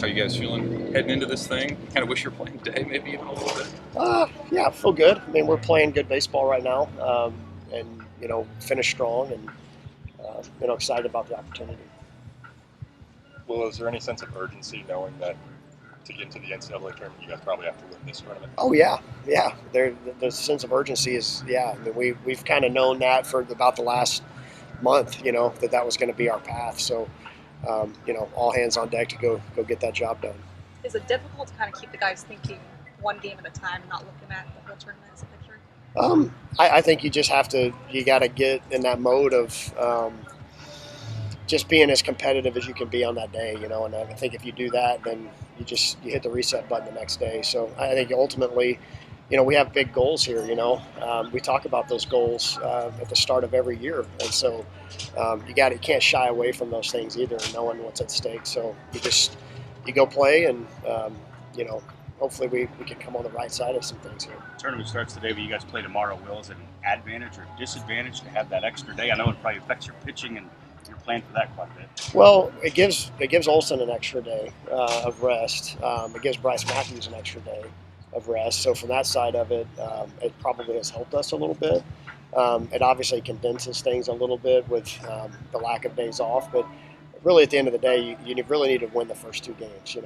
How you guys feeling heading into this thing? Kind of wish you were playing today, maybe even a little bit. Yeah, I feel good. I mean, we're playing good baseball right now, and finish strong, and excited about the opportunity. Well, is there any sense of urgency knowing that to get into the NCAA tournament, you guys probably have to win this tournament? Oh yeah. The sense of urgency is I mean, we've kind of known that for about the last month. That was going to be our path. So all hands on deck to go get that job done. Is it difficult to kind of keep the guys thinking one game at a time, not looking at the whole tournament as a picture? I think you just you got to get in that mode of just being as competitive as you can be on that day, and I think if you do that, then you hit the reset button the next day. So I think ultimately, we have big goals here. We talk about those goals at the start of every year, and so you can't shy away from those things either, knowing what's at stake. So you go play, and hopefully we can come on the right side of some things here. Tournament starts today, but you guys play tomorrow. Will, is it an advantage or disadvantage to have that extra day? I know it probably affects your pitching, and you're playing for that quite a bit. Well, it gives Olsen an extra day of rest. It gives Bryce Matthews an extra day of rest. So from that side of it, it probably has helped us a little bit. It obviously condenses things a little bit with the lack of days off, but really at the end of the day, you really need to win the first two games.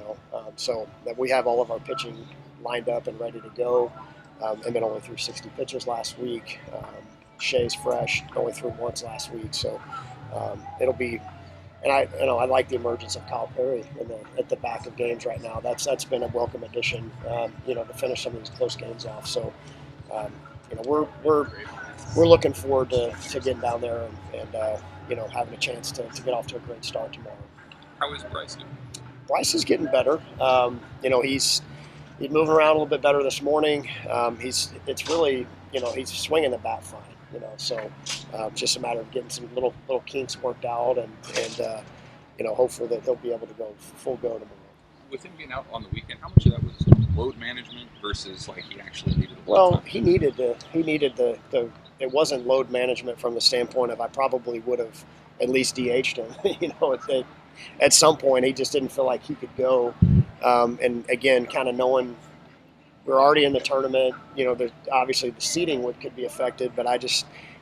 So that we have all of our pitching lined up and ready to go. And then only threw 60 pitches last week. Shea's fresh, only threw once last week, so it'll be. And I like the emergence of Kyle Perry at the back of games right now. That's been a welcome addition, to finish some of these close games off. So, we're looking forward to getting down there and having a chance to get off to a great start tomorrow. How is Bryce doing? Bryce is getting better. He's moving around a little bit better this morning. He's swinging the bat fine. So just a matter of getting some little kinks worked out, and hopeful that he'll be able to go full go tomorrow. With him being out on the weekend, how much of that was load management versus like he actually needed? Well, he needed the. It wasn't load management from the standpoint of I probably would have at least DH'd him. At some point he just didn't feel like he could go, and again, kind of knowing. We're already in the tournament. Obviously the seeding could be affected, but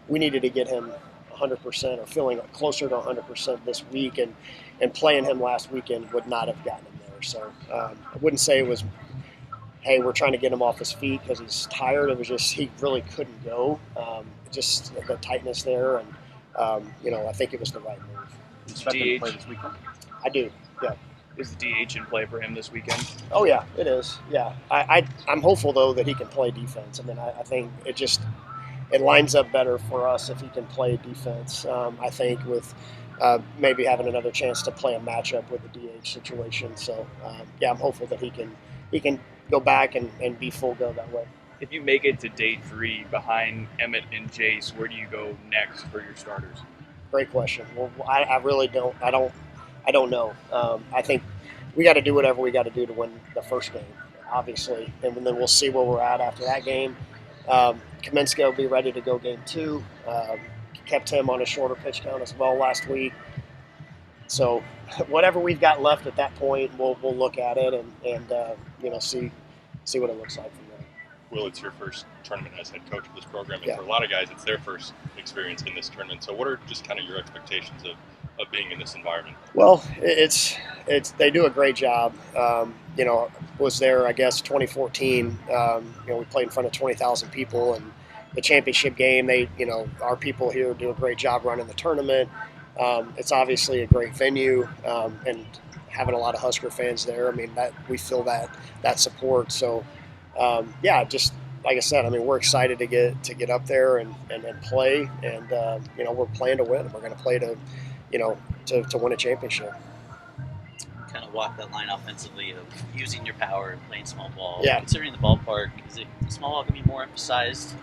we needed to get him 100% or feeling closer to 100% this week, and playing him last weekend would not have gotten him there. So I wouldn't say it was, hey, we're trying to get him off his feet because he's tired. It was just he really couldn't go. Just the tightness there, and I think it was the right move. You expect him to play this weekend? I do, yeah. Is the DH in play for him this weekend? Oh yeah, it is. Yeah, I'm hopeful though that he can play defense. I mean, I think it lines up better for us if he can play defense. I think with maybe having another chance to play a matchup with the DH situation. So I'm hopeful that he can go back and be full go that way. If you make it to day 3 behind Emmett and Jace, where do you go next for your starters? Great question. Well, I really don't. I don't know. I think we got to do whatever we got to do to win the first game, obviously, and then we'll see where we're at after that game. Kaminsky will be ready to go game 2. Kept him on a shorter pitch count as well last week. So whatever we've got left at that point, we'll look at it and see what it looks like from there. Will, it's your first tournament as head coach of this program, and Yeah. for a lot of guys, it's their first experience in this tournament. So what are just kind of your expectations of being in this environment? Well, they do a great job. Was there, I guess, 2014. We played in front of 20,000 people, and the championship game. Our people here do a great job running the tournament. It's obviously a great venue, and having a lot of Husker fans there. I mean, that we feel that support. So, just like I said, I mean, we're excited to get up there and play, and we're playing to win. We're going to play to win a championship. Kind of walk that line offensively of using your power and playing small ball. Yeah. Considering the ballpark, is small ball going to be more emphasized?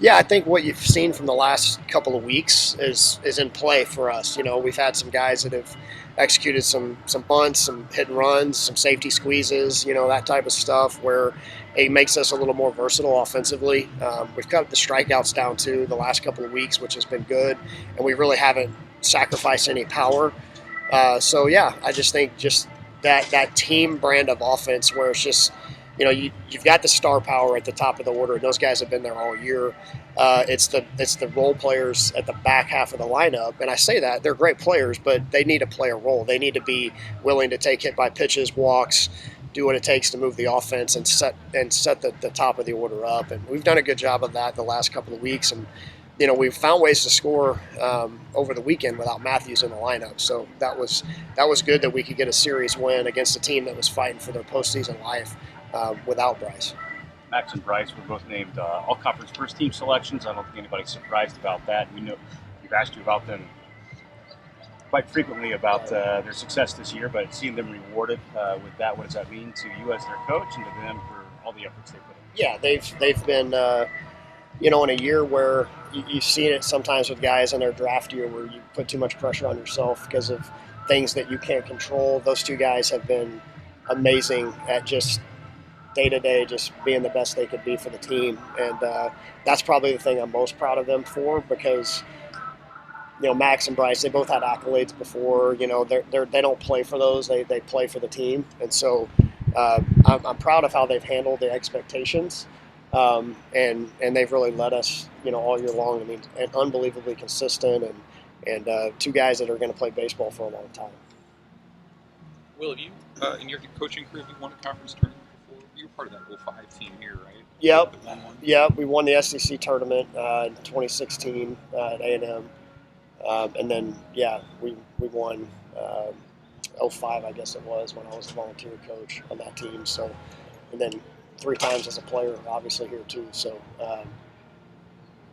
Yeah, I think what you've seen from the last couple of weeks is in play for us. We've had some guys that have executed some bunts, some hit and runs, some safety squeezes, that type of stuff where it makes us a little more versatile offensively. We've cut the strikeouts down too the last couple of weeks, which has been good, and we really haven't sacrificed any power. I just think that team brand of offense where it's just, you've got the star power at the top of the order, and those guys have been there all year. It's the role players at the back half of the lineup, and I say that they're great players, but they need to play a role. They need to be willing to take hit by pitches, walks, do what it takes to move the offense and set the top of the order up. And we've done a good job of that the last couple of weeks, and we've found ways to score over the weekend without Matthews in the lineup. So that was good that we could get a series win against a team that was fighting for their postseason life without Bryce. Max and Bryce were both named all-conference first-team selections. I don't think anybody's surprised about that. We know we've asked you about them quite frequently about their success this year, but seeing them rewarded with that, what does that mean to you as their coach and to them for all the efforts they put in? Yeah, they've been in a year where you've seen it sometimes with guys in their draft year where you put too much pressure on yourself because of things that you can't control. Those two guys have been amazing at just day-to-day just being the best they could be for the team, and that's probably the thing I'm most proud of them for, because Max and Bryce, they both had accolades before. They don't play for those, they play for the team, and so I'm proud of how they've handled the expectations, and they've really led us all year long. I mean, and unbelievably consistent, and two guys that are going to play baseball for a long time. Will, have you in your coaching career, have you won a conference tournament? You were part of that 05 team here, right? Yep. We won the SEC tournament in 2016 at A&M. And then, we won 05, I guess it was, when I was the volunteer coach on that team. So, and then 3 times as a player, obviously, here too. So,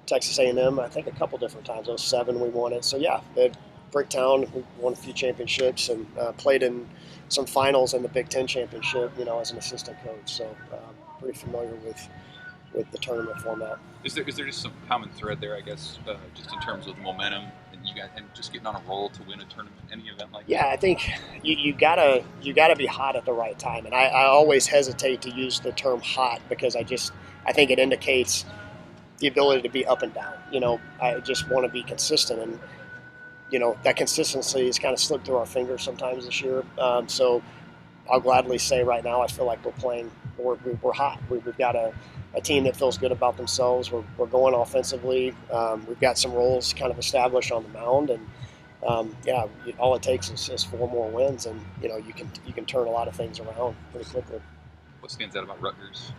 Texas A&M, I think a couple different times. 07 we won it. So, at Bricktown, we won a few championships and played in some finals in the Big Ten championship, as an assistant coach. So pretty familiar with the tournament format. Is there just some common thread there, I guess, just in terms of momentum and you guys and just getting on a roll to win a tournament, any event like that? Yeah, I think you gotta be hot at the right time, and I always hesitate to use the term hot because I think it indicates the ability to be up and down. I just want to be consistent, and that consistency has kind of slipped through our fingers sometimes this year. So I'll gladly say right now I feel like we're hot. We've got a team that feels good about themselves. We're going offensively. We've got some roles kind of established on the mound, and all it takes is 4 more wins, and you can turn a lot of things around pretty quickly. What stands out about Rutgers?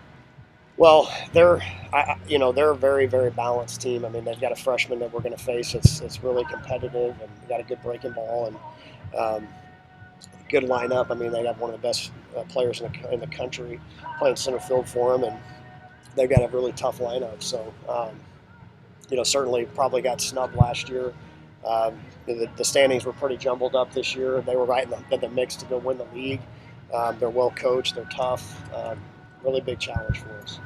Well, they're a very, very balanced team. I mean, they've got a freshman that we're going to face. It's really competitive, and they got a good breaking ball and good lineup. I mean, they have one of the best players in the country playing center field for them, and they've got a really tough lineup. So, certainly probably got snubbed last year. The standings were pretty jumbled up this year. They were right in the mix to go win the league. They're well coached. They're tough. Really big challenge for us.